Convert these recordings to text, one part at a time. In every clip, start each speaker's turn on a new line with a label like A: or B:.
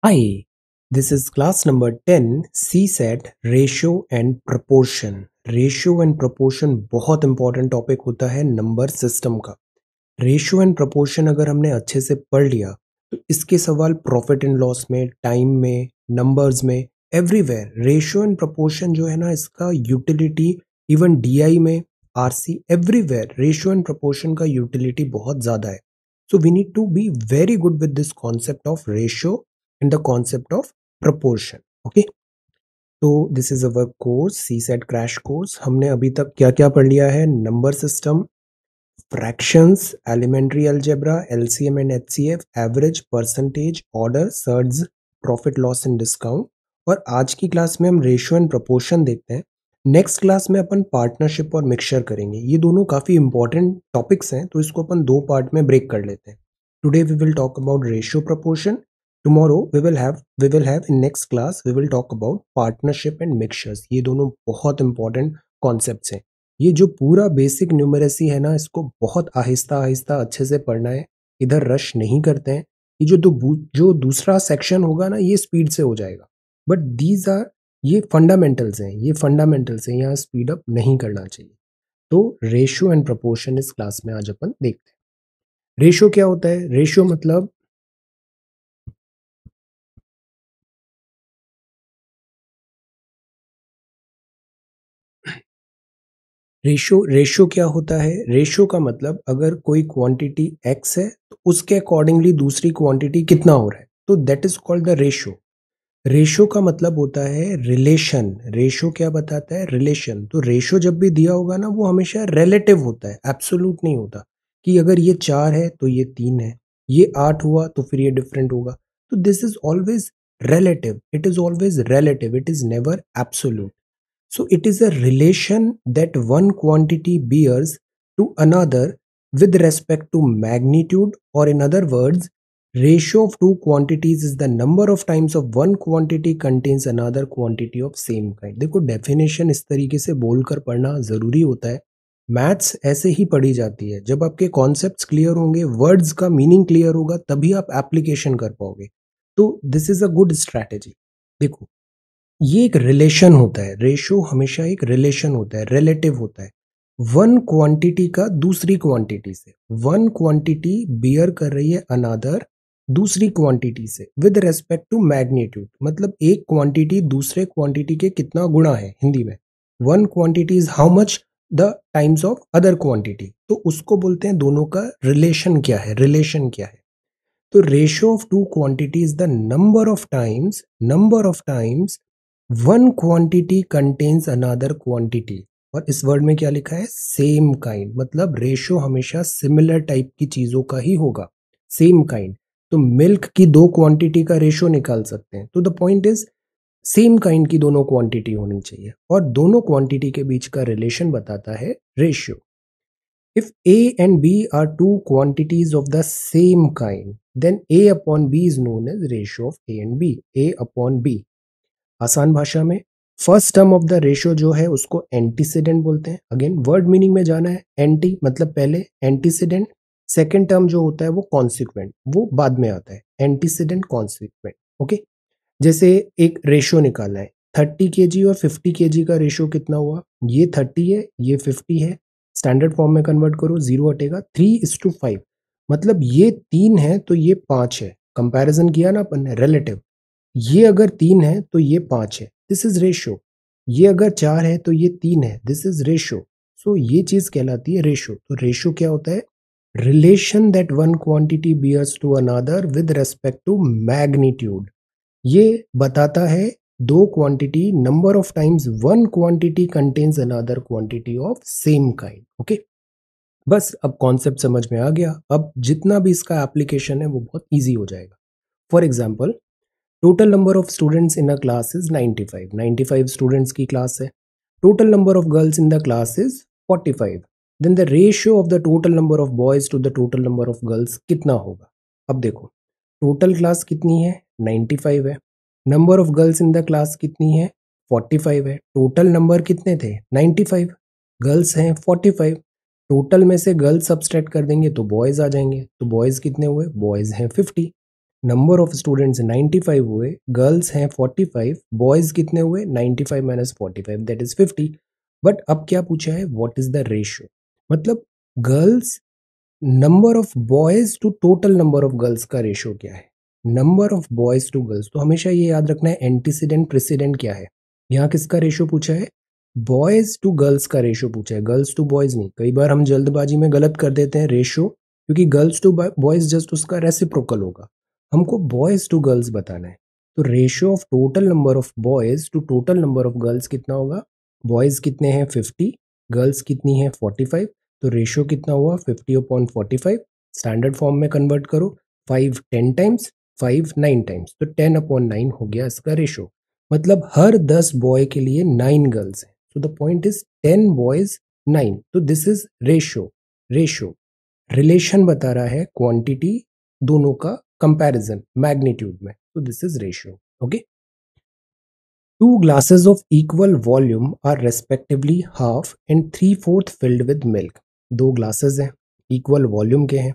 A: Hi, this is class number 10 CSET Ratio and Proportion. Ratio and proportion बहुत important topic होता है number system का। Ratio and proportion अगर हमने अच्छे से पढ़ लिया तो इसके सवाल प्रॉफिट एंड लॉस में, टाइम में, नंबर्स में, एवरीवेयर रेशियो एंड प्रोपोर्शन जो है ना इसका यूटिलिटी इवन डीआई में, RC, everywhere ratio and proportion का यूटिलिटी बहुत ज़्यादा है। So we need to be very good with this concept of ratio and the concept of proportion. Okay, तो this is our course CSAT crash course. हमने अभी तक क्या क्या पढ़ लिया है? Number system, fractions, elementary algebra, LCM and HCF, average, percentage, order, surds, profit loss and discount. और आज की क्लास में हम रेशियो एंड प्रोपोर्शन देखते हैं। नेक्स्ट क्लास में अपन पार्टनरशिप और मिक्सचर करेंगे। ये दोनों काफ़ी इंपॉर्टेंट टॉपिक्स हैं, तो इसको अपन दो पार्ट में ब्रेक कर लेते हैं। Today we will talk about ratio proportion. Tomorrow we will have in next class we will talk about partnership and mixtures. ये दोनों बहुत इंपॉर्टेंट कॉन्सेप्ट्स हैं। ये जो पूरा बेसिक न्यूमरेसी है ना, इसको बहुत आहिस्ता आहिस्ता अच्छे से पढ़ना है। इधर रश नहीं करते हैं। ये जो दूसरा सेक्शन होगा ना, ये स्पीड से हो जाएगा। बट दीज आर, ये फंडामेंटल्स हैं, ये फंडामेंटल्स हैं, यहाँ स्पीड अप नहीं करना चाहिए। तो रेशियो एंड प्रोपोर्शन इस क्लास में आज अपन देखते हैं। रेशियो क्या होता है? रेशियो मतलब रेशियो क्या होता है? रेशियो का मतलब अगर कोई क्वांटिटी x है तो उसके अकॉर्डिंगली दूसरी क्वांटिटी कितना हो रहा है, तो that is called the ratio. Ratio का मतलब होता है रिलेशन। रेशियो क्या बताता है? रिलेशन। तो रेशियो जब भी दिया होगा ना, वो हमेशा रिलेटिव होता है, एब्सोल्यूट नहीं होता कि अगर ये 4 है तो ये 3 है, ये 8 हुआ तो फिर ये डिफरेंट होगा। तो this is always relative. It is always relative. It is never absolute. So it is a relation that one quantity bears to another with respect to magnitude, or in other words, ratio of two quantities is the number of times of one quantity contains another quantity of same kind. देखो, definition इस तरीके से बोलकर पढ़ना ज़रूरी होता है। Maths ऐसे ही पढ़ी जाती है। जब आपके कॉन्सेप्ट्स क्लियर होंगे, वर्ड्स का मीनिंग क्लियर होगा, तभी आप एप्लीकेशन कर पाओगे। तो this is a good strategy. देखो, ये एक रिलेशन होता है। रेशियो हमेशा एक रिलेशन होता है, रिलेटिव होता है। वन क्वांटिटी का दूसरी क्वांटिटी से, वन क्वांटिटी बियर कर रही है अनदर दूसरी क्वांटिटी से विद रेस्पेक्ट टू मैग्नीट्यूड। मतलब एक क्वांटिटी दूसरे क्वांटिटी के कितना गुणा है। हिंदी में one quantity is how much the times of other quantity. तो उसको बोलते हैं दोनों का रिलेशन क्या है, रिलेशन क्या है। तो ratio of two quantity is the number of times one quantity contains another quantity. और इस वर्ड में क्या लिखा है? Same kind. मतलब रेशियो हमेशा सिमिलर टाइप की चीजों का ही होगा, सेम काइंड। तो मिल्क की दो क्वांटिटी का रेशियो निकाल सकते हैं। तो the point is same kind की दोनों क्वांटिटी होनी चाहिए, और दोनों क्वांटिटी के बीच का रिलेशन बताता है ratio. If A and B are two quantities of the same kind, then A upon B is known as ratio of A and B. A upon B. आसान भाषा में first term of the ratio जो है उसको antecedent बोलते हैं। Again word meaning में जाना है। एंटी मतलब पहले, एंटीसीडेंट। सेकेंड टर्म जो होता है वो कॉन्सिक्वेंट, वो बाद में आता है। Antecedent, consequent. ओके, जैसे एक रेशियो निकालना है, 30 kg और 50 kg का रेशियो कितना हुआ? ये 30 है, ये 50 है। स्टैंडर्ड फॉर्म में कन्वर्ट करो, जीरो हटेगा, 3:5। मतलब ये 3 है तो ये 5 है। कंपैरिजन किया ना अपन ने, रिलेटिव। ये अगर 3 है तो ये 5 है, दिस इज रेशियो। ये अगर 4 है तो ये 3 है, दिस इज रेशियो। सो ये चीज कहलाती है रेशियो। तो रेशियो क्या होता है? Relation that one quantity bears to another with respect to magnitude. ये बताता है दो quantity, number of times one quantity contains another quantity of same kind. Okay, बस अब कॉन्सेप्ट समझ में आ गया। अब जितना भी इसका एप्लीकेशन है वो बहुत इजी हो जाएगा। For example, total number of students in a class is 95। 95 students की क्लास है। Total number of girls in the class is 45। Then the ratio of the total number of boys to the total number of girls कितना होगा? अब देखो, total class कितनी है? 95 है। Number of girls in the class कितनी है? 45 है। टोटल नंबर कितने थे? 95। गर्ल्स हैं 45। टोटल में से गर्ल्स सब्सट्रैक्ट कर देंगे तो बॉयज आ जाएंगे। तो बॉयज कितने हुए? बॉयज हैं 50। नंबर ऑफ स्टूडेंट्स 95 हुए, गर्ल्स हैं 45, बॉयज कितने हुए 95 माइनस 45 दैट इज 50। बट अब क्या पूछा है, व्हाट इज द रेशियो, मतलब girls number of boys to total number of girls का रेशियो क्या है, number of boys to girls. तो हमेशा ये याद रखना है एंटीसीडेंट प्रेसिडेंट क्या है। यहाँ किसका रेशियो पूछा है, बॉयज टू गर्ल्स का रेशियो पूछा है, गर्ल्स टू बॉयज नहीं। कई बार हम जल्दबाजी में गलत कर देते हैं रेशियो, क्योंकि गर्ल्स टू बॉयज जस्ट उसका रेसिप्रोकल होगा, हमको बॉयज टू गर्ल्स बताना है। तो ratio of total number of boys to total number of girls कितना होगा, बॉयज कितने हैं 50, गर्ल्स कितनी है 45, तो रेशियो कितना हुआ 50/45। स्टैंडर्ड फॉर्म में कन्वर्ट करो, 5 10 टाइम्स, 5 9 टाइम्स, तो 10/9 हो गया इसका रेशियो। मतलब हर 10 बॉय के लिए 9 गर्ल्स हैं। So the point is 10 boys 9, तो दिस इज रेशियो रिलेशन बता रहा है क्वांटिटी दोनों का कंपैरिजन मैग्नीट्यूड में, तो this is ratio. Okay, two glasses of equal volume are respectively half and 3/4 filled with milk. दो ग्लासेस हैं, इक्वल वॉल्यूम के हैं।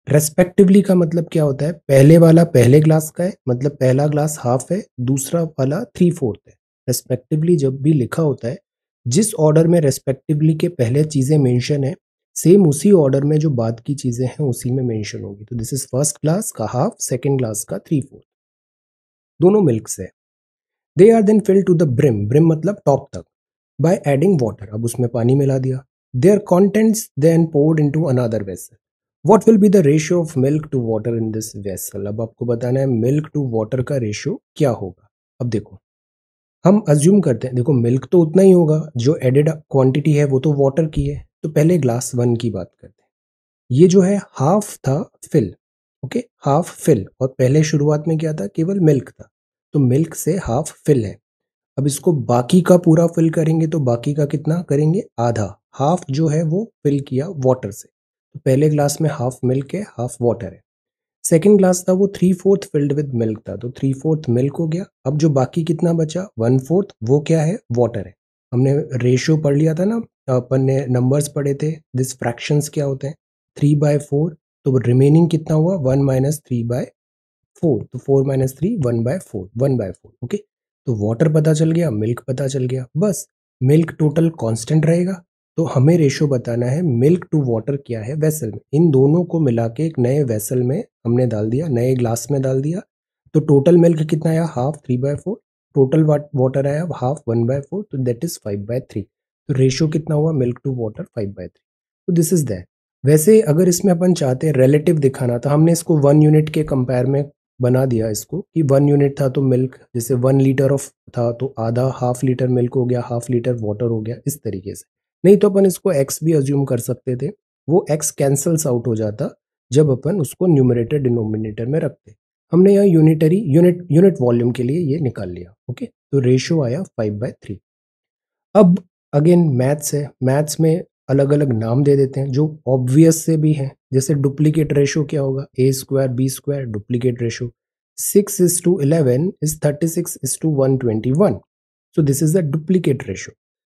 A: रेस्पेक्टिवली का मतलब क्या होता है, पहले वाला पहले ग्लास का है, मतलब पहला ग्लास हाफ है, दूसरा वाला 3/4 है। रेस्पेक्टिवली जब भी लिखा होता है, जिस ऑर्डर में रेस्पेक्टिवली के पहले चीजें मेंशन है, सेम उसी ऑर्डर में जो बाद की चीजें हैं उसी में मेंशन होगी। तो दिस इज फर्स्ट ग्लास का हाफ, सेकेंड ग्लास का 3/4, दोनों मिल्क से। They are then filled to the brim, brim मतलब टॉप तक, बाय एडिंग वाटर, अब उसमें पानी मिला दिया। Their contents then poured into another vessel. What will be the ratio of milk to water in this vessel. अब आपको बताना है मिल्क टू वाटर का रेशियो क्या होगा। अब देखो, हम अज्यूम करते हैं, देखो मिल्क तो उतना ही होगा, जो एडेड क्वांटिटी है वो तो वाटर की है, तो पहले ग्लास वन की बात करते हैं। ये जो है हाफ था फिल, ओके हाफ फिल, और पहले शुरुआत में क्या था, केवल मिल्क था, तो मिल्क से हाफ फिल है। अब इसको बाकी का पूरा फिल करेंगे, तो बाकी का कितना करेंगे, आधा, हाफ जो है वो फिल किया वाटर से। तो पहले ग्लास में हाफ मिल्क है, हाफ वाटर है। सेकेंड ग्लास था वो 3/4 फिल्ड विद मिल्क था, तो 3/4 मिल्क हो गया। अब जो बाकी कितना बचा 1/4, वो क्या है, वाटर है। हमने रेशियो पढ़ लिया था ना, अपन ने नंबर्स पढ़े थे, दिस फ्रैक्शंस क्या होते हैं, 3/4, तो रिमेनिंग कितना हुआ 1 माइनस 3/4, तो 4 माइनस 3 1/4, 1/4, ओके। तो वाटर पता चल गया, मिल्क पता चल गया, बस मिल्क टोटल कांस्टेंट रहेगा। तो हमें रेशियो बताना है मिल्क टू वाटर क्या है वेसल में, इन दोनों को मिला के एक नए वेसल में हमने डाल दिया, नए ग्लास में डाल दिया। तो टोटल मिल्क कितना आया, हाफ 3/4, टोटल वाटर आया हाफ 1/4, तो दैट इज 5/3। तो रेशियो कितना हुआ मिल्क टू वाटर 5/3, तो दिस इज दैट। वैसे अगर इसमें अपन चाहते हैं रिलेटिव दिखाना, तो हमने इसको 1 यूनिट के कंपेयर में बना दिया इसको, कि 1 यूनिट था तो मिल्क, जैसे 1 लीटर ऑफ था तो आधा हाफ लीटर मिल्क हो गया, हाफ लीटर वाटर हो गया, इस तरीके से। नहीं तो अपन इसको एक्स भी अज्यूम कर सकते थे, वो एक्स कैंसल्स आउट हो जाता जब अपन उसको न्यूमरेटर डिनोमिनेटर में रखते। हमने यहाँ यूनिटरी यूनिट यूनिट वॉल्यूम के लिए ये निकाल लिया, ओके। तो रेशियो आया 5/3। अब अगेन मैथ्स है, मैथ्स में अलग अलग नाम दे देते हैं जो ऑब्वियस से भी हैं, जैसे डुप्लीकेट रेशो क्या होगा, a² b² duplicate ratio, 6:11 is 36:121, so this is the duplicate ratio.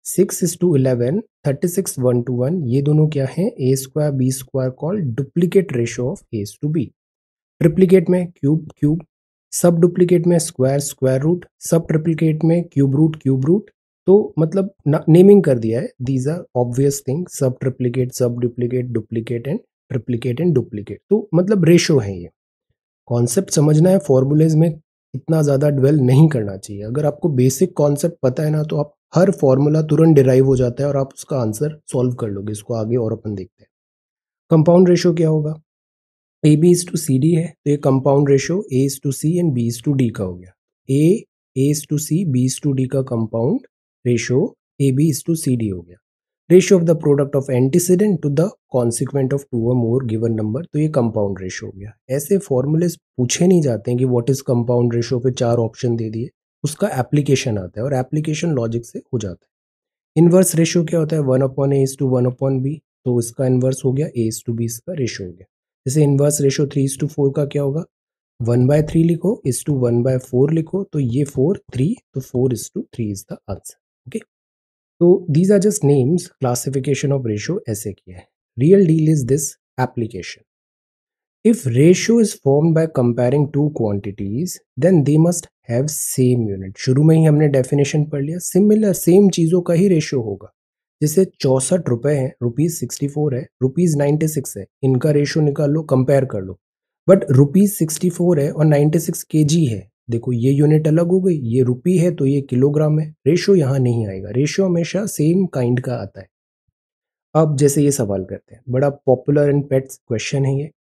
A: 6:11 36:1 ये दोनों क्या हैं, a²b² call duplicate ratio of a/b। Triplicate में क्यूब क्यूब, सब डुप्लीकेट में स्क्वायर स्क्वायर रूट, सब ट्रिप्लीकेट में क्यूब रूट। तो मतलब नेमिंग कर दिया है, दीज आर ऑब्वियस थिंग, सब ट्रिप्लीकेट सब डुप्लीकेट डुप्लीकेट एंड डुप्लीकेट, तो मतलब रेशो है ये। कॉन्सेप्ट समझना है, फॉर्मूलेज में इतना ज़्यादा ड्वेल नहीं करना चाहिए। अगर आपको बेसिक कॉन्सेप्ट पता है ना, तो आप हर फॉर्मूला तुरंत डिराइव हो जाता है और आप उसका आंसर सॉल्व कर लोगे। इसको आगे और अपन देखते हैं। कंपाउंड रेशो क्या होगा, A B is to C D है, तो ये compound ratio A is to C and B is to D का हो गया। A is to C B is to D का compound ratio A B is to C D हो गया। Ratio of the product of antecedent to the consequent of 2 और more given number, तो ये compound ratio हो गया। ऐसे formulas पूछे नहीं जाते हैं कि व्हाट इज कंपाउंड रेशो, पे 4 ऑप्शन दे दिए, उसका एप्लीकेशन आता है और एप्लीकेशन लॉजिक से हो जाता है। इनवर्स रेशियो क्या होता है, 1/a/1/b, तो इसका इनवर्स हो गया a/b, इसका रेशियो हो गया। जैसे इनवर्स रेशियो 3:4 का क्या होगा, 1/3 लिखो, 1/4 लिखो, तो ये 4 3, तो 4:3 इज द आंसर, ओके। तो these are just names, classification of ratio ऐसे किया है। Real deal is this application. If ratio is formed by comparing two quantities then they must have same unit. शुरू में ही हमने डेफिनेशन पढ़ लिया, similar same चीजों का ही रेशियो होगा। जैसे 64 रुपए है, ₹64 है, ₹96 है, इनका रेशियो निकाल लो, कंपेयर कर लो। बट ₹64 है और 96 केजी है, देखो ये यूनिट अलग हो गई, ये रुपी है तो ये किलोग्राम है, रेशियो यहाँ नहीं आएगा, रेशियो हमेशा सेम काइंड का आता है। अब जैसे ये सवाल करते हैं, बड़ा पॉपुलर एंड पेट्स क्वेश्चन है ये।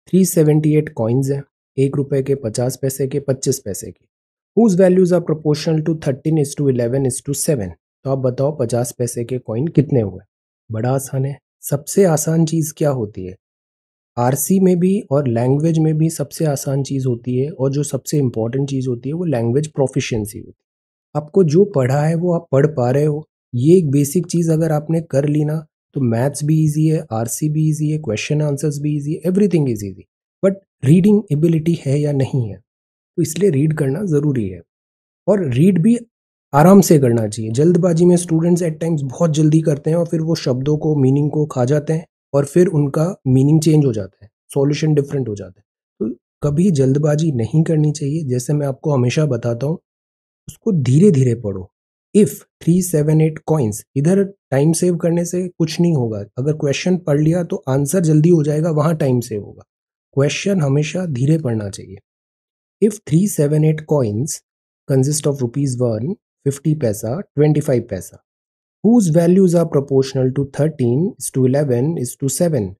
A: 378 कॉइन्स हैं, ₹1 के, 50 पैसे के, 25 पैसे के, whose values are proportional to 13:11:7। तो आप बताओ 50 पैसे के कॉइन कितने हुए। बड़ा आसान है, सबसे आसान चीज क्या होती है, आरसी में भी और लैंग्वेज में भी सबसे आसान चीज होती है, और जो सबसे इंपॉर्टेंट चीज होती है वो लैंग्वेज प्रोफिशिएंसी होती है। आपको जो पढ़ा है वो आप पढ़ पा रहे हो, ये एक बेसिक चीज अगर आपने कर ली ना, तो मैथ्स भी इजी है, आरसी भी इजी है, क्वेश्चन आंसर्स भी इजी है, everything is easy. But reading ability है या नहीं है, तो इसलिए रीड करना जरूरी है, और रीड भी आराम से करना चाहिए। जल्दबाजी में स्टूडेंट्स एट टाइम्स बहुत जल्दी करते हैं और फिर वो शब्दों को, मीनिंग को खा जाते हैं, और फिर उनका मीनिंग चेंज हो जाता है, सॉल्यूशन डिफरेंट हो जाता है। तो कभी जल्दबाजी नहीं करनी चाहिए, जैसे मैं आपको हमेशा बताता हूँ, उसको धीरे धीरे पढ़ो। इफ 378 कॉइन्स, इधर टाइम सेव करने से कुछ नहीं होगा, अगर क्वेश्चन पढ़ लिया तो आंसर जल्दी हो जाएगा, वहां टाइम सेव होगा। क्वेश्चन हमेशा धीरे पढ़ना चाहिए। इफ 378 कॉइन्स कंसिस्ट ऑफ ₹1, 50 पैसा, 25 पैसा, whose values are proportional to 13:11:7,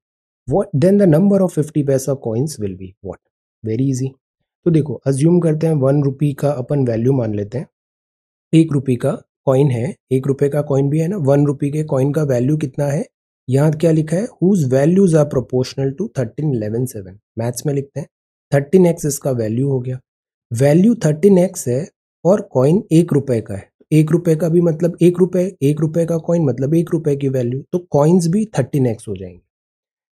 A: what then the number of 50 पैसा coins will be what? Very easy। तो देखो, अज्यूम करते हैं ₹1 का अपन वैल्यू मान लेते हैं, ₹1 का कॉइन है, ₹1 का कॉइन भी है ना, ₹1 के कॉइन का वैल्यू कितना है, यहाँ क्या लिखा है, whose values are proportional to 13:11:7। Maths में लिखते हैं 13x इसका वैल्यू हो गया, वैल्यू 13x है, और कॉइन ₹1 का है, ₹1 का भी मतलब ₹1 का कॉइन मतलब ₹1 की वैल्यू, तो कॉइन्स भी 13x हो जाएंगे।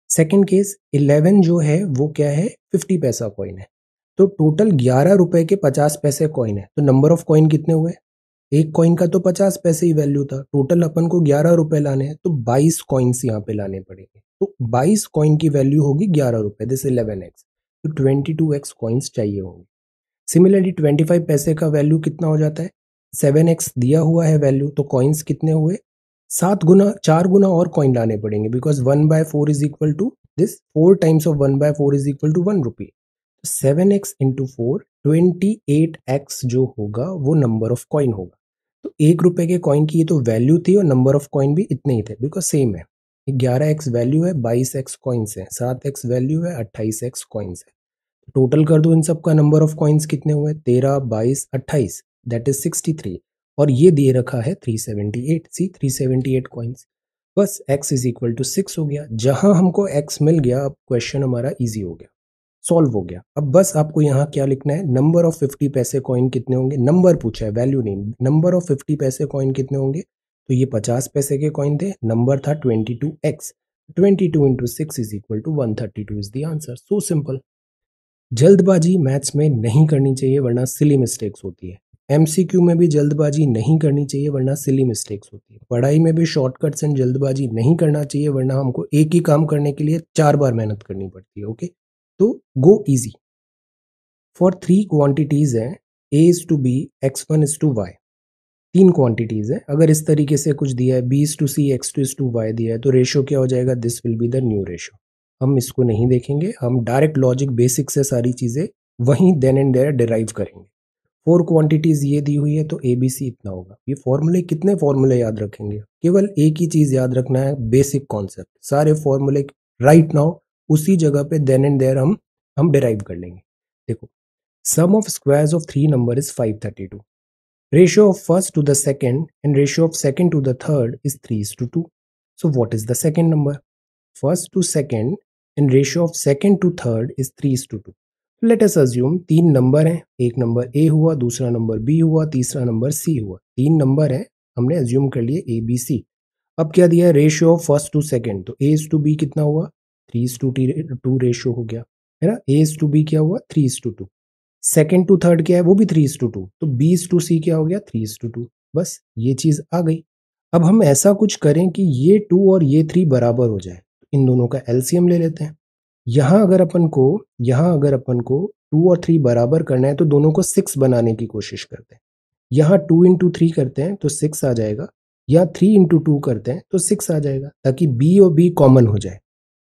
A: सेकेंड केस 11 जो है वो क्या है, 50 पैसा कॉइन है, तो टोटल ₹11 के 50 पैसे कॉइन है, तो नंबर ऑफ कॉइन कितने हुए, एक कॉइन का तो 50 पैसे ही वैल्यू था, टोटल अपन को ₹11 लाने हैं, तो 22 कॉइन्स यहाँ पे लाने पड़ेंगे, तो 22 कॉइन की वैल्यू होगी ₹11, दिस 11x, तो 22x कॉइन्स चाहिए होंगे। सिमिलरली 25 पैसे का वैल्यू कितना हो जाता है, 7x दिया हुआ है वैल्यू, तो कॉइन्स कितने हुए, 7 गुना, 4 गुना और कॉइन लाने पड़ेंगे, because 1/4 is equal to this, 4 times of 1/4 is equal to ₹1। 7x into 4, 28x जो होगा वो नंबर ऑफ कॉइन होगा। तो ₹1 के कॉइन की ये तो वैल्यू थी, और नंबर ऑफ कॉइन भी इतने ही थे, बिकॉज सेम है। 11x वैल्यू है, 22x कॉइन्स है, 7x वैल्यू है, 28x कॉइन्स है। टोटल कर दो इन सब का, नंबर ऑफ कॉइन्स कितने हुए, 13, 22, 28, दैट इज 63, और ये दे रखा है 378, सी 378 कॉइन्स। बस x इज इक्वल टू 6 हो गया, जहां हमको x मिल गया, अब क्वेश्चन हमारा इजी हो गया, सॉल्व हो गया। अब बस आपको यहाँ क्या लिखना है, नंबर ऑफ 50 पैसे कॉइन कितने होंगे, नंबर पूछा है, वैल्यू नहीं, नंबर ऑफ 50 पैसे कॉइन कितने होंगे, तो ये 50 पैसे के कॉइन थे, नंबर था 22x, 22 into 6 is equal to 132 is the answer। So simple. जल्दबाजी मैथ्स में नहीं करनी चाहिए, वरना सिली मिस्टेक्स होती है। एमसीक्यू में भी जल्दबाजी नहीं करनी चाहिए, वरना सिली मिस्टेक्स होती है। पढ़ाई में भी शॉर्टकट्स एंड जल्दबाजी नहीं करना चाहिए, वरना हमको एक ही काम करने के लिए 4 बार मेहनत करनी पड़ती है। ओके, तो गो इजी। फॉर 3 क्वांटिटीज है, a is to b, x1 is to y, 3 quantities है। अगर इस तरीके से कुछ दिया है, b is to c, x2 is to y दिया है, तो रेशियो क्या हो जाएगा, this will be the new ratio. हम इसको नहीं देखेंगे, हम डायरेक्ट लॉजिक बेसिक से सारी चीजें वहीं देन एंड देयर डिराइव करेंगे। 4 क्वांटिटीज ये दी हुई है, तो ए बी सी इतना होगा। ये फॉर्मूले, कितने फॉर्मूले याद रखेंगे, केवल एक ही चीज याद रखना है, बेसिक कॉन्सेप्ट। सारे फॉर्मूले राइट नाउ उसी जगह पे देन एंड देयर हम डिराइव कर लेंगे। देखो, sum of squares of 3 number is 532. Ratio of first to the second and ratio of second to the third is 3:2. So what is the second number? First to second and ratio of second to third is 3:2. Let us assume 3 number हैं, एक number A हुआ, दूसरा number B हुआ, तीसरा number C हुआ। 3 number हैं, हमने assume कर लिए A B C। अब क्या दिया है, ratio of first to second, तो A is to B कितना हुआ, 3:2 रेशियो हो गया, है ना। A is to B क्या हुआ, 3:2। सेकेंड टू थर्ड क्या है, वो भी 3:2, तो B/C क्या हो गया, 3:2। बस ये चीज आ गई। अब हम ऐसा कुछ करें कि ये 2 और ये 3 बराबर हो जाए, इन दोनों का एलसीएम ले लेते हैं। यहाँ अगर अपन को 2 और 3 बराबर करना है तो दोनों को 6 बनाने की कोशिश करते हैं। यहाँ 2 इंटू 3 करते हैं तो 6 आ जाएगा, या 3 इंटू 2 करते हैं तो 6 आ जाएगा, ताकि बी और बी कॉमन हो जाए।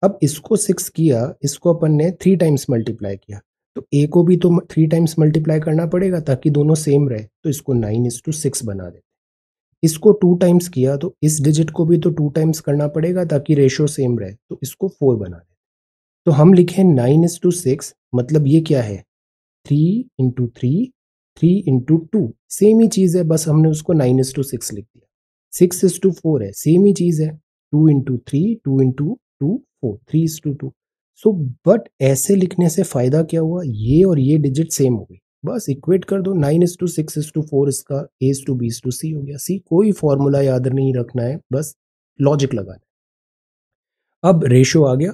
A: अब इसको 6 किया, इसको अपन ने 3 टाइम्स मल्टीप्लाई किया, तो ए को भी तो 3 टाइम्स मल्टीप्लाई करना पड़ेगा ताकि दोनों सेम रहे, तो इसको 9:6 बना देते। इसको 2 टाइम्स किया तो इस डिजिट को भी तो 2 टाइम्स करना पड़ेगा ताकि रेशो सेम रहे, तो इसको 4 बना देते। तो हम लिखे 9:6, मतलब ये क्या है, 3 इंटू 3, 3 इंटू 2, सेम ही चीज है, बस हमने उसको 9:6 लिख दिया। 6:4 है, सेम ही चीज है, 2 इंटू 3, 2 इंटू 2, 4, 3:2। सो बट ऐसे लिखने से फायदा क्या हुआ, ये और ये डिजिट सेम हो गई, बस इक्वेट कर दो, 9:6:4 इसका A:B:C हो गया। सी कोई फॉर्मूला याद नहीं रखना है, बस लॉजिक लगाना है। अब रेशो आ गया,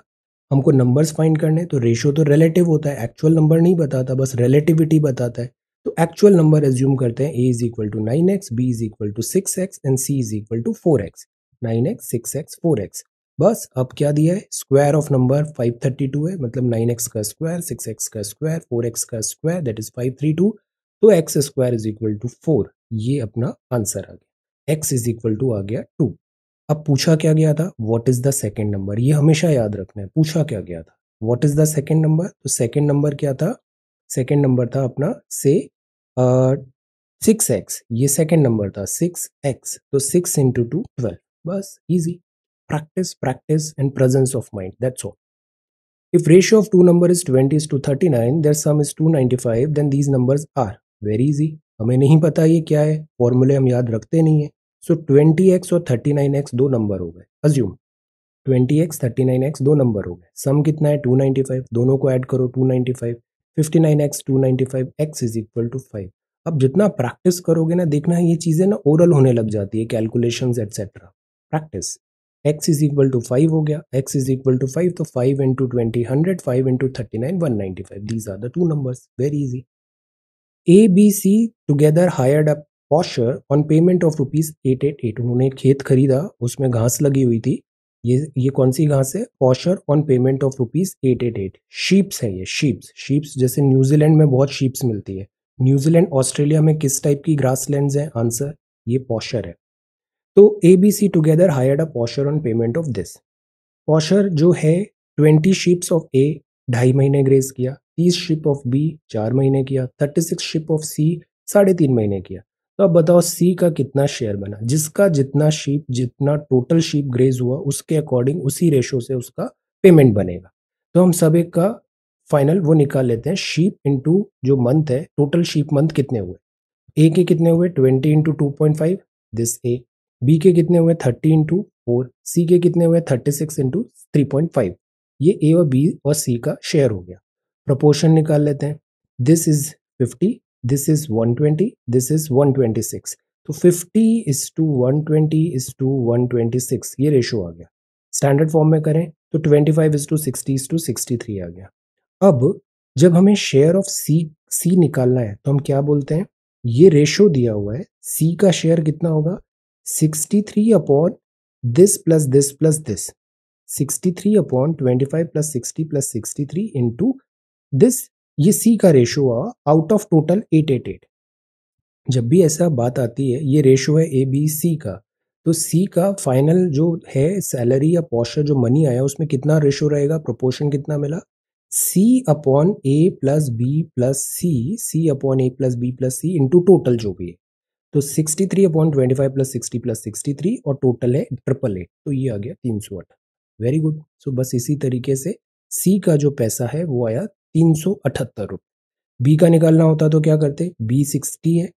A: हमको नंबर्स फाइंड करने, तो रेशो तो रिलेटिव होता है, एक्चुअल नंबर नहीं बताता, बस रिलेटिविटी बताता है। तो एक्चुअल नंबर एज्यूम करते हैं, a is equal to 9x, b is equal to 6x and c is equal to 4x। 9x, 6x, 4x। बस अब क्या दिया है, स्क्वायर ऑफ नंबर 532 है, मतलब 9x का स्क्वायर, 6x का स्क्वायर, 4x का स्क्वायर, दैट इज 532। तो x square is equal to 4, ये अपना आंसर आ गया। x इज इक्वल टू आ गया 2। अब पूछा क्या गया था, what is the second number, ये हमेशा याद रखना है, पूछा क्या गया था, what is the second number. तो सेकंड नंबर क्या था, सेकंड नंबर था अपना से 6x, ये सेकंड नंबर था 6x, तो 6 इंटू 2, 12। बस easy, practice practice and presence of mind, that's all. If ratio of two number is 20:39, their sum is 295, then these numbers are very easy. हमें नहीं पता ये क्या है, फॉर्मूले हम याद रखते नहीं है। सो 20x और 39x दो नंबर हो गए, अज्यूम 20x 39x दो नंबर हो गए, सम कितना है 295, दोनों को ऐड करो 295, 59x 295, x is equal to 5। अब जितना प्रैक्टिस करोगे ना, देखना ये चीजें ना ओरल होने लग जाती है, calculations etcetera. Practice. x is equal to 5 हो गया, x इज इक्वल टू 5, तो 5 into 20 100, 5 into 39 195, these are the two numbers, very easy. A B C together hired a pasture on payment of ₹888। उन्होंने एक खेत खरीदा, उसमें घास लगी हुई थी। ये कौन सी घास है, पॉशर ऑन पेमेंट ऑफ ₹888। शीप्स है ये, शीप्स, शीप्स जैसे न्यूजीलैंड में बहुत शीप्स मिलती है। न्यूजीलैंड ऑस्ट्रेलिया में किस टाइप की ग्रासलैंड्स है, आंसर ये पॉशर है। तो A B C together hired a pasture on payment of this. Pasture जो है 20 शिप्स ऑफ ए 2.5 महीने ग्रेज किया, 30 शिप ऑफ बी 4 महीने किया, 36 शिप ऑफ सी 3.5 महीने किया। तो अब बताओ सी का कितना शेयर बना, जिसका जितना शीप, जितना टोटल शीप ग्रेज हुआ उसके अकॉर्डिंग उसी रेशो से उसका पेमेंट बनेगा। तो हम सब एक का फाइनल वो निकाल लेते हैं, शीप इंटू जो मंथ है, टोटल शीप मंथ कितने हुए। ए के कितने हुए 20 इंटू 2.5, दिस ए। बी के कितने हुए 30 इंटू 4, सी के कितने हुए 36 इंटू 3.5। ये ए और बी और सी का शेयर हो गया। प्रोपोर्शन निकाल लेते हैं, this is 50, this is 120, this is 126। तो 50:120:126 ये रेशो आ गया। स्टैंडर्ड फॉर्म में करें तो 25:60:63 आ गया। अब जब हमें शेयर ऑफ सी निकालना है तो हम क्या बोलते हैं, ये रेशो दिया हुआ है, सी का शेयर कितना होगा 63 upon this plus this plus this, 63 upon 25 plus 60 plus 63 into this, ये सी का रेशो हुआ आउट ऑफ टोटल 888। जब भी ऐसा बात आती है, ये रेशो है ए बी सी का, तो सी का फाइनल जो है सैलरी या पॉशर जो मनी आया उसमें कितना रेशो रहेगा, प्रोपोर्शन कितना मिला, सी अपॉन ए प्लस बी प्लस सी अपॉन ए प्लस बी प्लस सी इंटू टोटल जो भी है। तो 63/25 प्लस 60 प्लस 63 और टोटल है 888, तो ये आ गया 308। Very good. सो बस इसी तरीके से सी का जो पैसा है वो आया 378 रुपये। बी का निकालना होता तो क्या करते, बी 60 है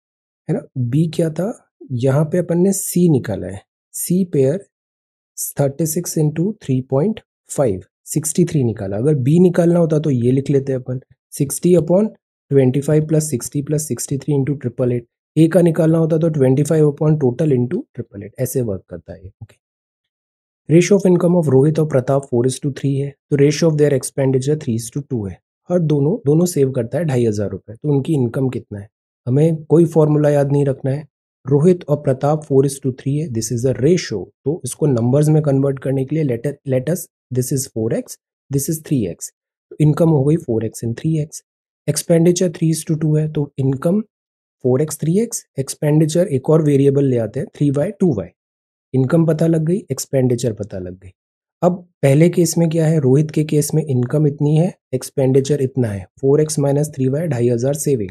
A: ना, बी क्या था, यहाँ पे अपन ने सी निकाला है, सी पेयर 36 इंटू 3.5, 63 निकाला। अगर बी निकालना होता तो ये लिख लेते अपन 60/25 प्लस 60 प्लस 63 इंटू 888। ए का निकालना होता तो 25 अपॉन टोटल इंटू 888, ऐसे वर्क करता है। Okay. Ratio of income of Rohit और प्रताप 4:3 है, तो रेशियो ऑफ देयर एक्सपेंडिचर 3:2 है। हर दोनों सेव करता है 2,500 रुपये, तो उनकी इनकम कितना है, हमें कोई फॉर्मूला याद नहीं रखना है। रोहित और प्रताप 4:3 है, दिस इज अ रेशियो, तो इसको नंबर्स में कन्वर्ट करने के लिए let's this is 4x, this is 3x, तो इनकम हो गई 4x इन 3x। एक्सपेंडिचर 3:2 है, तो इनकम 4x 3x, एक्सपेंडिचर एक और वेरिएबल ले आते हैं 3y 2y। इनकम पता लग गई, एक्सपेंडिचर पता लग गई। अब पहले केस में क्या है, रोहित के केस में इनकम इतनी है, एक्सपेंडिचर इतना है, 4x minus 3y 2500 saving.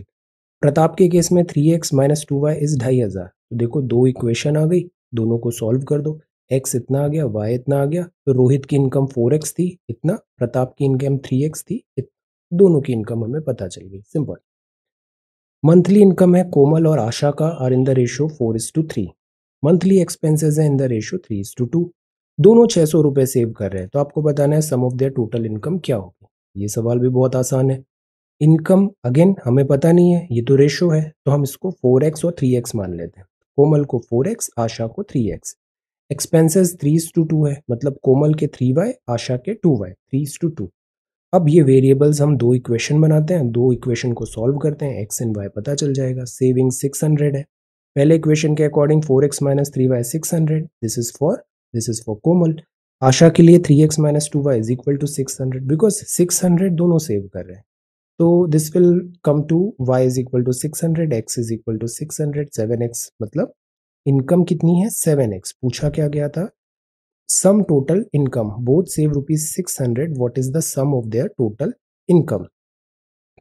A: Pratap के केस में 3x माइनस 2y इज 2500। तो देखो दो इक्वेशन आ गई, दोनों को सॉल्व कर दो, x इतना आ गया, y इतना आ गया। तो रोहित की इनकम 4x थी इतना, प्रताप की इनकम 3x थी इतना। दोनों की इनकम हमें पता चल गई, सिंपल। मंथली इनकम है कोमल और आशा का are in the ratio 4:3। Monthly expenses है इन द रेशियो 3:2। दोनों 600 रुपए सेव कर रहे हैं, तो आपको बताना है सम ऑफ देयर टोटल इनकम क्या होगी। ये सवाल भी बहुत आसान है। इनकम अगेन हमें पता नहीं है, ये तो रेशो है, तो हम इसको 4x और 3x मान लेते हैं। कोमल को 4x, आशा को 3x। एक्सपेंसेस 3:2 है, मतलब कोमल के 3y, आशा के 2y, 3:2। अब ये वेरिएबल्स हम दो इक्वेशन बनाते हैं, दो इक्वेशन को सॉल्व करते हैं, x एंड y पता चल जाएगा। सेविंग 600 है, पहले इक्वेशन के according 4x minus 3y 600, this is for Komal. Asha के लिए 3x minus 2y is equal to 600, because 600 दोनों सेव कर रहे हैं। तो this will come to y is equal to 600, x is equal to 600, 7x, मतलब इनकम कितनी है 7x। पूछा क्या गया था, sum total income, both save ₹600, what is the sum of their total income.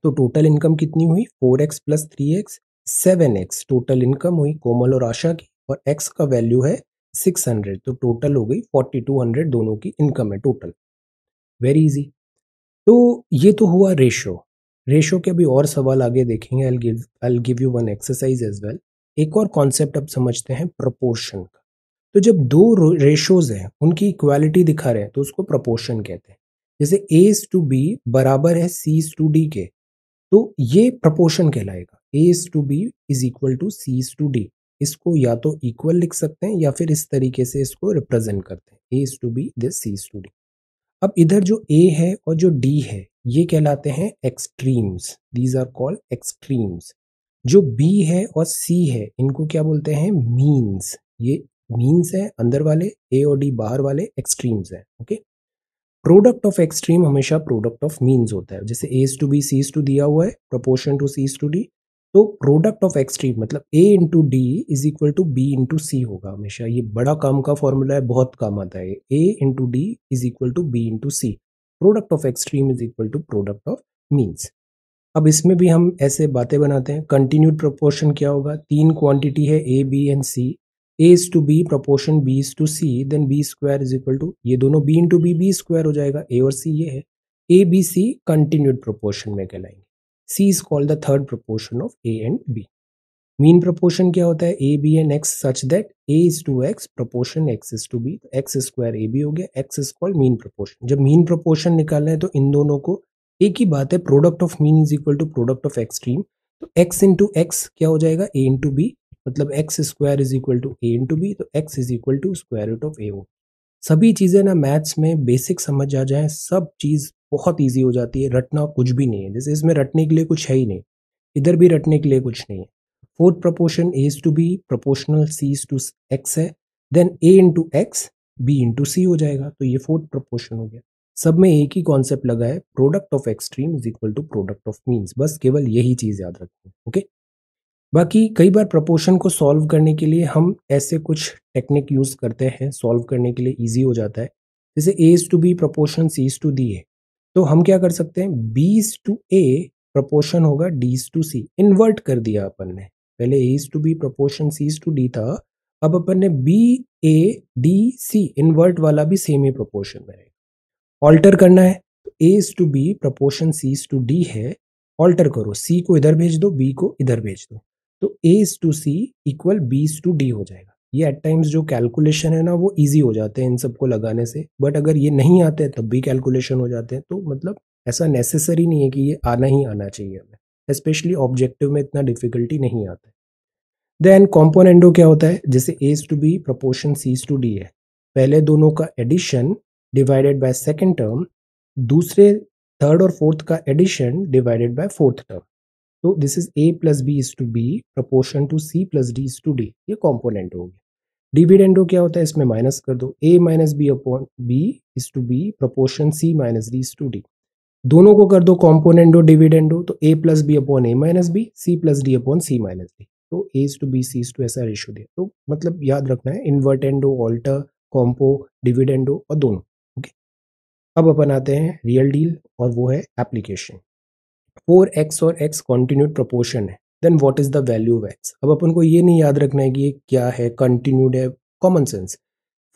A: तो टोटल इनकम कितनी हुई 4x plus 3x, 7x total income हुई कोमल और आशा की, और x का वैल्यू है 600, तो टोटल हो गई 4200, दोनों की इनकम है टोटल। Very easy. तो ये तो हुआ रेशो। रेशो के अभी और सवाल आगे देखेंगे, I give you one exercise as well. एक और कॉन्सेप्ट अब समझते हैं प्रोपोर्शन का। तो जब दो रेशोज हैं उनकी इक्वालिटी दिखा रहे हैं तो उसको प्रोपोर्शन कहते हैं। जैसे a इज टू बी बराबर है c इज टू डी के, तो ये प्रोपोर्शन कहलाएगा। a is to b is equal to c is to d. इसको या तो इक्वल लिख सकते हैं या फिर इस तरीके से इसको रिप्रेजेंट करते हैं, a is to b this c is to d. अब इधर जो a है और जो d है ये कहलाते हैं extremes, these are called extremes. जो b है और c है इनको क्या बोलते हैं, मीन्स। ये मीन्स है अंदर वाले, a और d बाहर वाले एक्सट्रीम्स हैं। ओके, प्रोडक्ट ऑफ एक्सट्रीम हमेशा प्रोडक्ट ऑफ मीन्स होता है। जैसे a is to B C is to दिया हुआ है, proportion to c is to d, तो प्रोडक्ट ऑफ एक्सट्रीम मतलब a into D is equal to b into C होगा हमेशा। ये बड़ा काम का फॉर्मूला है, बहुत काम आता है। a into D is equal to b into c, product of extreme is equal to product of means. अब इसमें भी हम ऐसे बातें बनाते हैं। कंटिन्यूड प्रोपोर्शन क्या होगा, तीन क्वांटिटी है a b and c, a is to b proportion b is to c, then b square is equal to, ये दोनों b इंटू b स्क्वायर हो जाएगा, a और c ये है। a b c continued proportion में कहलाएंगे। c is called the third proportion of a and b। Mean proportion क्या होता है, a b and x such that a is to x proportion x is to b, x square a b हो गया, x is called mean proportion. जब mean proportion निकालना है तो इन दोनों को एक ही बात है, product of mean is equal to product of extreme. तो एक्स इंटू एक्स क्या हो जाएगा, ए इंटू बी, मतलब X square is equal to A into B, तो X is equal to square root of A हो। सभी चीजें ना मैथ्स में बेसिक समझ आ जाए, सब चीज बहुत ईजी हो जाती है, रटना कुछ भी नहीं है। जैसे इसमें रटने के लिए कुछ है ही नहीं, इधर भी रटने के लिए कुछ नहीं है। Fourth proportion a is to b proportional c is to x है, then a into x b into c हो जाएगा, तो ये फोर्थ प्रोपोर्शन हो गया। सब में एक ही कॉन्सेप्ट लगा है, product of extreme is equal to product of means, बस केवल यही चीज याद रखनी है। ओके, बाकी कई बार प्रोपोर्शन को सॉल्व करने के लिए हम ऐसे कुछ टेक्निक यूज करते हैं, सॉल्व करने के लिए इजी हो जाता है। जैसे A is to B proportion C is to D है, तो हम क्या कर सकते हैं, B is to A proportion होगा D is to C, invert कर दिया अपन ने। पहले A is to B proportion C is to D था, अब अपन ने B A D C invert वाला भी सेम ही प्रोपोर्शन में रहेगा। ऑल्टर करना है तो A is to B proportion C is to D है, ऑल्टर करो, सी को इधर भेज दो, बी को इधर भेज दो, तो A is to C equal B is to D हो जाएगा। ये एट टाइम्स जो कैलकुलेशन है ना वो इजी हो जाते हैं इन सबको लगाने से, बट अगर ये नहीं आते हैं तब भी कैलकुलेशन हो जाते हैं। तो मतलब ऐसा नेसेसरी नहीं है कि ये आना ही आना चाहिए हमें, स्पेशली ऑब्जेक्टिव में इतना डिफिकल्टी नहीं आता है। देन कॉम्पोनेंडो क्या होता है, जैसे A is to B proportion C is to D है, पहले दोनों का addition divided by second term, दूसरे थर्ड और फोर्थ का addition divided by fourth term. तो this is a plus B is to B proportion to c plus D is to D, ये component हो गया। डिविडेंडो क्या होता है, इसमें माइनस कर दो, a minus b upon b is to B proportion c minus d is to d. दोनों को कर दो कॉम्पोनेंडो डिविडेंडो, तो a plus b upon a minus b, c plus d upon c minus d. तो a is to B C is to ऐसा ratio दिया। तो मतलब याद रखना है इन्वर्टेंडो, ऑल्टर, कॉम्पो, डिविडेंडो और दोनों। ओके, अब अपन आते हैं रियल डील और वो है एप्लीकेशन। 4x और x कॉन्टिन्यूड प्रोपोर्शन है, then what is the value of x। अब अपन को ये नहीं याद रखना है कि ये क्या है, कंटिन्यूड है, common sense.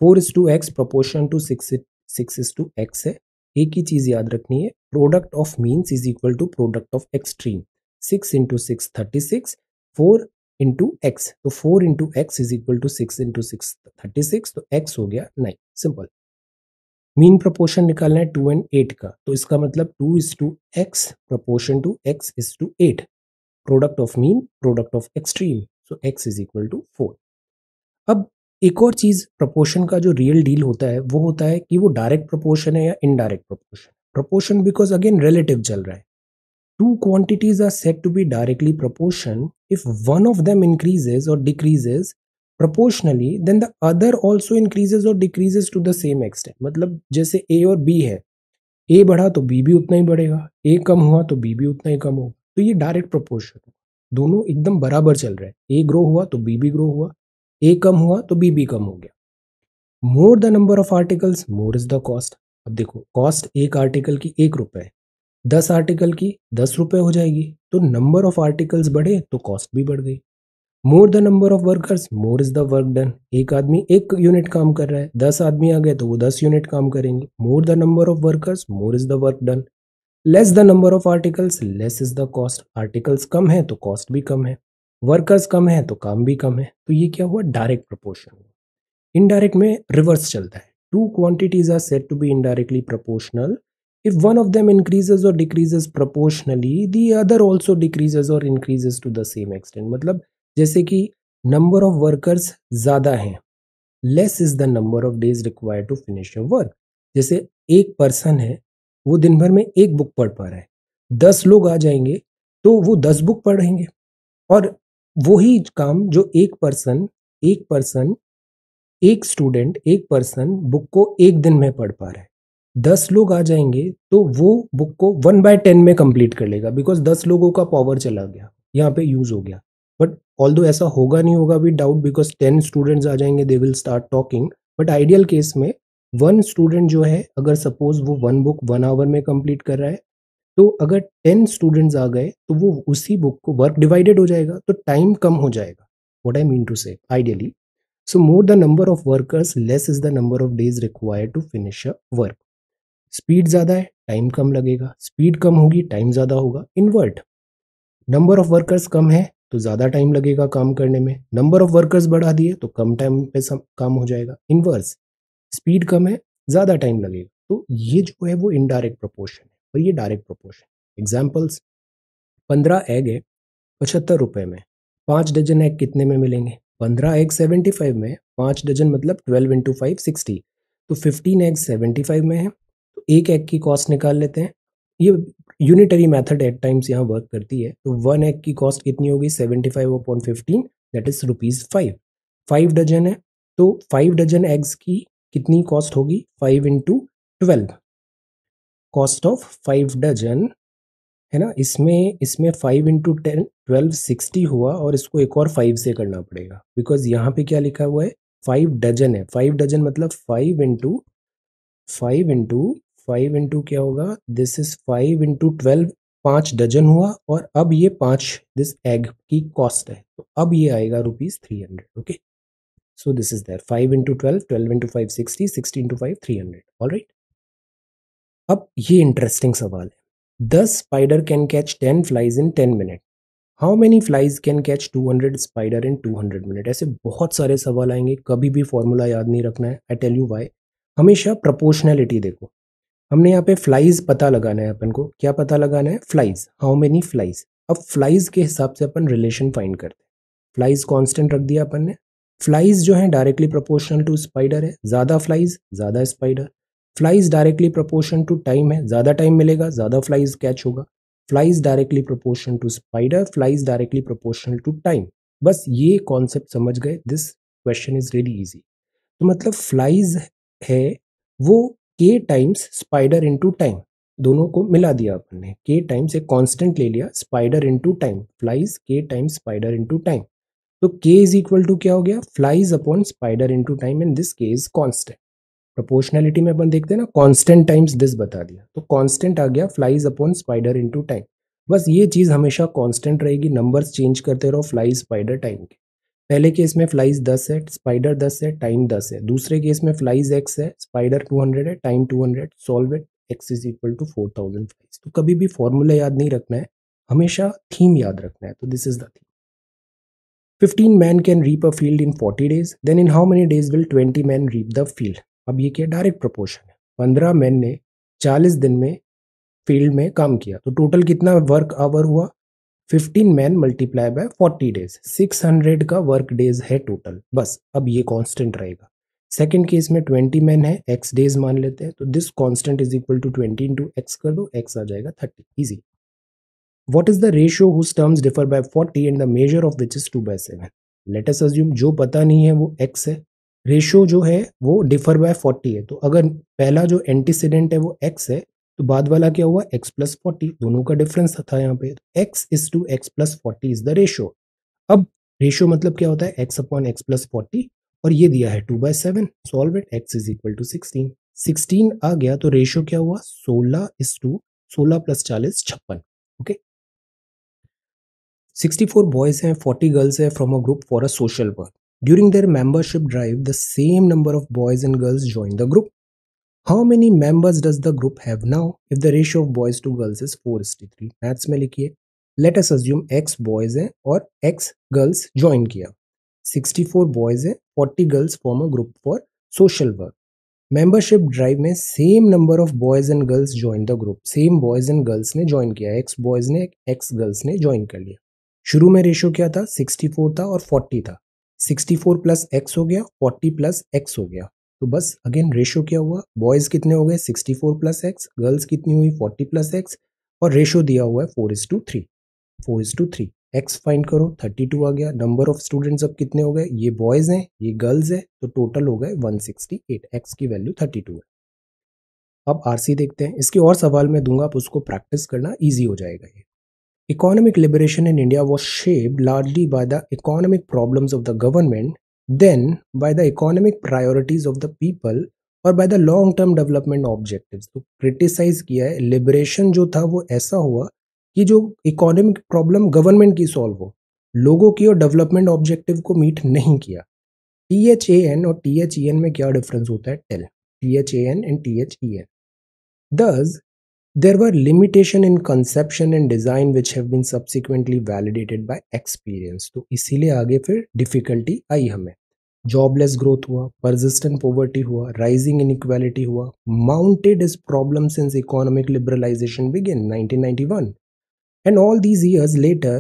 A: 4:x proportion to 6:x है। एक ही चीज याद रखनी है, product of means is equal to product of extreme. 6 into 6 36, 4 into x, तो 4 into x is equal to 6 into 6 36, तो x हो गया 9। सिंपल। मीन प्रोपोर्शन निकालना है 2 एंड 8 का, तो इसका मतलब 2:x proportion to x is to 8। Product of mean, product of extreme, so x is equal to 4। अब एक और चीज प्रोपोर्शन का जो रियल डील होता है वो होता है कि वो डायरेक्ट प्रोपोर्शन है या indirect proportion. Proportion because again relative चल रहा है। Two quantities are said to be directly proportion if one of them increases or decreases proportionally, then the other also increases or decreases to the same extent। मतलब जैसे A और B है, A बढ़ा तो B भी उतना ही बढ़ेगा, A कम हुआ तो B भी उतना ही कम होगा। तो ये डायरेक्ट प्रोपोर्शन है, दोनों एकदम बराबर चल रहे हैं। A ग्रो हुआ तो B भी ग्रो हुआ, A कम हुआ तो B भी कम हो गया। मोर the number of articles more is the cost. अब देखो कॉस्ट एक आर्टिकल की 1 रुपए है, 10 आर्टिकल की 10 रुपए हो जाएगी, तो नंबर ऑफ आर्टिकल्स बढ़े तो कॉस्ट भी बढ़ गई। मोर the number of workers more is the work done. एक आदमी 1 यूनिट काम कर रहा है, 10 आदमी आ गए तो वो 10 यूनिट काम करेंगे। More the number of workers more is the work done. Less the number of articles less is the cost. Articles कम है तो कॉस्ट भी कम है, वर्कर्स कम है तो काम भी कम है। तो ये क्या हुआ, डायरेक्ट प्रोपोर्शन। इनडायरेक्ट में रिवर्स चलता है। Two quantities are said to be indirectly proportional if one of them increases or decreases proportionally, the other also decreases or increases to the same extent। मतलब जैसे कि नंबर ऑफ वर्कर्स ज्यादा हैं, less is the number of days required to finish your work. जैसे एक person है, वो दिन भर में एक बुक पढ़ पा रहा है, 10 लोग आ जाएंगे तो वो 10 बुक पढ़ेंगे। और वही काम जो एक पर्सन एक स्टूडेंट एक पर्सन बुक को एक दिन में पढ़ पा रहा है, 10 लोग आ जाएंगे तो वो बुक को 1/10 में कंप्लीट कर लेगा, बिकॉज 10 लोगों का पावर चला गया, यहाँ पे यूज हो गया। बट ऑल्दो ऐसा होगा नहीं होगा भी डाउट, बिकॉज 10 स्टूडेंट्स आ जाएंगे, they will start talking. But ideal case में 1 स्टूडेंट जो है, अगर सपोज वो 1 बुक 1 आवर में कंप्लीट कर रहा है, तो अगर 10 स्टूडेंट्स आ गए तो वो उसी बुक को, वर्क डिवाइडेड हो जाएगा तो टाइम कम हो जाएगा। व्हाट आई मीन टू से, ideally so more the number of workers less is the number of days required to finish a work। Speed ज्यादा है टाइम कम लगेगा, स्पीड कम होगी टाइम ज्यादा होगा। इन्वर्ट, नंबर ऑफ वर्कर्स कम है तो ज्यादा टाइम लगेगा काम करने में, नंबर ऑफ वर्कर्स बढ़ा दिए तो कम टाइम पे काम हो जाएगा। इनवर्स, स्पीड कम है ज्यादा टाइम लगेगा। तो ये जो है वो इनडायरेक्ट प्रोपोर्शन है और ये डायरेक्ट प्रोपोर्शन। एग्जाम्पल्स, 15 एग है 75 रुपए में, 5 डजन एग कितने में मिलेंगे, 15 एग 75 में, 5 डजन मतलब 12 इंटू 5 60, तो 15 एग 75 में है, तो एक एग की कॉस्ट निकाल लेते हैं। ये यूनिटरी मेथड एट टाइम्स यहाँ वर्क करती है। तो 1 एग की कॉस्ट कितनी होगी, 75/15, दैट इज ₹5। 5 डजन है तो 5 डजन एग्स की कितनी कॉस्ट होगी, 5 इंटू 12, कॉस्ट ऑफ 5 डजन है ना। इसमें 5 इंटू 12 60 हुआ, और इसको एक और 5 से करना पड़ेगा, बिकॉज यहाँ पे क्या लिखा हुआ है, 5 डजन है। 5 डजन मतलब 5 इंटू क्या होगा, दिस इज 5 इंटू 12, 5 डजन हुआ, और अब ये 5 दिस एग की कॉस्ट है, तो अब ये आएगा ₹300। Okay, so this is there 5 into 12, 12 into 5 60, 60 into 5 300। Alright, अब ये इंटरेस्टिंग सवाल है। 10 spider can catch 10 flies in 10 minute, how many flies can catch 200 spider in 200 minute. ऐसे बहुत सारे सवाल आएंगे, कभी भी फॉर्मूला याद नहीं रखना है। I tell you why. हमेशा प्रोपोर्शनैलिटी देखो, हमने यहाँ पे फ्लाइज पता लगाना है, अपन को क्या पता लगाना है, फ्लाइज, हाउ मेनी फ्लाइज। अब फ्लाइज के हिसाब से अपन रिलेशन फाइंड करते हैं। फ्लाइज कांस्टेंट रख दिया अपन ने। फ्लाइज जो है डायरेक्टली प्रोपोर्शनल टू स्पाइडर है, ज्यादा फ्लाइज ज्यादा spider. Flies directly proportion to time है, ज्यादा टाइम मिलेगा ज्यादा फ्लाइज कैच होगा। Flies directly proportion to spider, flies directly proportional to time. बस ये कॉन्सेप्ट समझ गए, this question is really easy. तो मतलब फ्लाइज है वो के टाइम्स स्पाइडर इनटू टाइम, दोनों को मिला दिया अपन ने, के टाइम्स एक कांस्टेंट ले लिया, स्पाइडर इनटू टाइम, फ्लाइज के टाइम्स स्पाइडर इनटू टाइम। तो के इज इक्वल टू क्या हो गया, flies upon spider into time, in this case constant. Proportionality में अपन देखते हैं ना, कांस्टेंट टाइम्स दिस बता दिया, तो कांस्टेंट आ गया flies upon spider into time. बस ये चीज हमेशा कांस्टेंट रहेगी, नंबर्स चेंज करते रहो फ्लाइज स्पाइडर टाइम के। पहले केस में फ्लाइज 10 है, स्पाइडर 10 है, टाइम 10 है। दूसरे केस में फ्लाइज एक्स है, स्पाइडर 200 है, time 200। Solve it, x is equal to 4000 flies. तो कभी भी फॉर्मूला याद नहीं रखना है, हमेशा थीम याद रखना है। तो this is the theme. 15 man can reap a field in 40 days, then in how many days will 20 man reap the field. अब ये क्या, डायरेक्ट प्रोपोर्शन है। 15 मैन ने 40 दिन में फील्ड में काम किया, तो टोटल कितना वर्क आवर हुआ, 15 मैन मल्टीप्लाई बाय 40 डेज, 600 का वर्क डेज है टोटल। बस अब ये कांस्टेंट रहेगा। सेकंड केस में 20 मैन है, एक्स डेज मान लेते हैं, तो this constant is equal to 20 into x कर दो, एक्स आ जाएगा 30, easy. What is the ratio whose terms differ by 40 and the measure of which is 2/7? Let us assume जो पता नहीं है वो x है, रेशियो जो है वो डिफर बाय 40 है, तो अगर पहला जो एंटीसीडेंट है वो x है, तो बाद वाला क्या हुआ, x प्लस 40, दोनों का डिफरेंस था यहाँ पे, x is to x plus 40 is the ratio. अब रेशियो मतलब क्या होता है, x अपॉन एक्स प्लस 40, और ये दिया है 2/7। Solve it, x is equal to 16, 16 आ गया, तो रेशियो क्या हुआ, 16 is to 16 plus 40 56। Okay, 64 boys and 40 girls are from a group for a social work. During their membership drive, the same number of boys and girls join the group. How many members does the group have now if the ratio of boys to girls is 4:3? Maths में लिखिए। Let us assume x boys हैं और x girls join किया। 64 boys हैं, 40 girls form a group for social work. Membership drive में same number of boys and girls join the group, same boys and girls ने join किया, X boys ने X girls ने join कर लिया। शुरू में रेशियो क्या था, 64 था और 40 था, 64 प्लस एक्स हो गया, 40 प्लस एक्स हो गया। तो बस अगेन रेशियो क्या हुआ, बॉयज कितने हो गए 64 प्लस एक्स, गर्ल्स कितनी हुई 40 प्लस एक्स, और रेशियो दिया हुआ है 4:3, 4:3। एक्स फाइंड करो, 32 आ गया। नंबर ऑफ स्टूडेंट्स अब कितने हो गए, ये बॉयज हैं ये गर्ल्स हैं, तो टोटल हो गए 168, एक्स की वैल्यू 32 है। अब आरसी देखते हैं, इसके और सवाल मैं दूंगा, आप उसको प्रैक्टिस करना, ईजी हो जाएगा ये। Economic liberation in India was shaped largely by the economic problems of the government, then by the economic priorities of the people और by the long term development objectives। तो क्रिटिसाइज किया है, liberation जो था वो ऐसा हुआ कि जो इकोनॉमिक प्रॉब्लम गवर्नमेंट की सॉल्व हो, लोगों की और डेवलपमेंट ऑब्जेक्टिव को मीट नहीं किया। THAN और THEN में क्या डिफरेंस होता है, tell, THAN and THEN। Thus, there were limitations in conception and design which have been subsequently validated by experience। तो इसीलिए आगे फिर डिफिकल्टी आई हमें, जॉबलेस ग्रोथ हुआ, परसिस्टेंट पॉवर्टी हुआ, राइजिंग इनइक्वालिटी हुआ, mounted is problem since economic liberalization begin 1991, and all these years later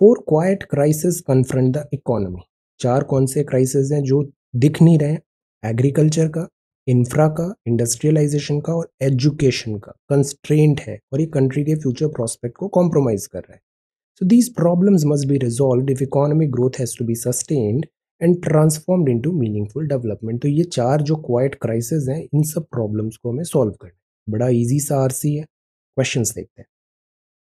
A: 4 quiet crises confront the economy। चार कौन से क्राइसिस हैं जो दिख नहीं रहे, एग्रीकल्चर का, इंफ्रा का, इंडस्ट्रियलाइजेशन का और एजुकेशन का कंस्ट्रेंट है, और ये कंट्री के फ्यूचर प्रोस्पेक्ट को कॉम्प्रोमाइज कर रहा है। So these problems must be resolved if economic growth has to be sustained and transformed into meaningful development. तो ये चार जो क्वाइट क्राइसिस हैं, इन सब प्रॉब्लम्स को हमें सॉल्व करना है। बड़ा इजी सा आरसी है। क्वेश्चंस देखते हैं।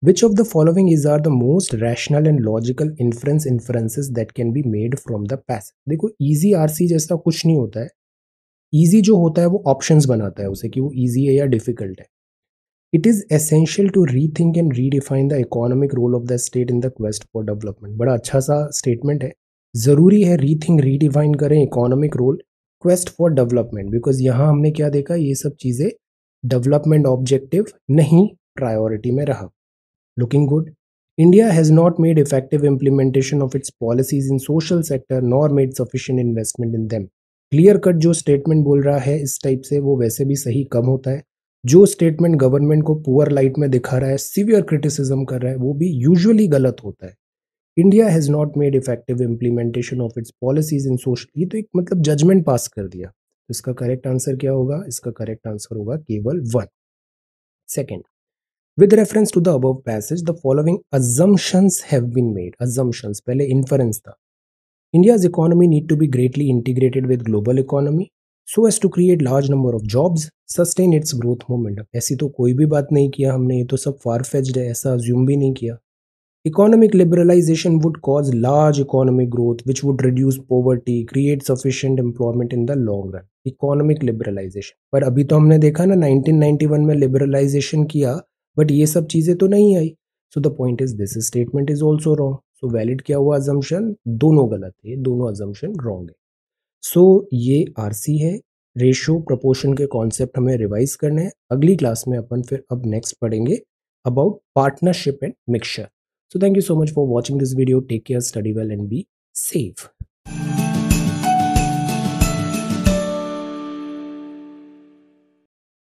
A: Which of the following is are the most rational and logical inferences that can be made from the past? देखो इजी आरसी जैसा कुछ नहीं होता है, इजी जो होता है वो ऑप्शंस बनाता है उसे कि वो इजी है या डिफिकल्ट है। It is essential to rethink and redefine the economic role of the state in the quest for development. बड़ा अच्छा सा स्टेटमेंट है, जरूरी है रीथिंक रीडिफाइन करें economic role quest for development, because यहाँ हमने क्या देखा, ये सब चीजें डेवलपमेंट ऑब्जेक्टिव नहीं प्रायोरिटी में रहा। Looking good. India has not made effective implementation of its policies in social sector nor made sufficient investment in them। Clear cut जो स्टेटमेंट बोल रहा है इस टाइप से, वो वैसे भी सही कम होता है। जो स्टेटमेंट गवर्नमेंट को पुअर लाइट में दिखा रहा है, सिवियर क्रिटिसिज्म कर रहा है, वो भी यूजुअली गलत होता है। India has not made effective implementation of its policies in social, ये तो एक मतलब जजमेंट पास कर दिया। इसका करेक्ट आंसर क्या होगा, इसका करेक्ट आंसर होगा केवल 1। Second, with reference to the above passage, the following assumptions have been made। assumptions पहले inference था। India's economy need to be greatly integrated with global economy so as to create large number of jobs, sustain its growth momentum. ऐसी तो कोई भी बात नहीं किया हमने, ये तो सब फार फेच्ड है, ऐसा अज्यूम भी नहीं किया. Economic liberalization would cause large economic growth, which would reduce poverty, create sufficient employment in the long run. Economic liberalization. पर अभी तो हमने देखा ना 1991 में liberalization किया, but ये सब चीजें तो नहीं आई. So the point is this statement is also wrong. So valid क्या हुआ assumption? दोनों गलत है, दोनों assumption wrong है. So ये RC है. रेशो प्रपोर्शन के कॉन्सेप्ट हमें रिवाइज करने हैं. अगली क्लास में अपन फिर अब नेक्स्ट पढ़ेंगे about partnership and mixture. So thank you so much for watching this video. Take care, study well and be safe.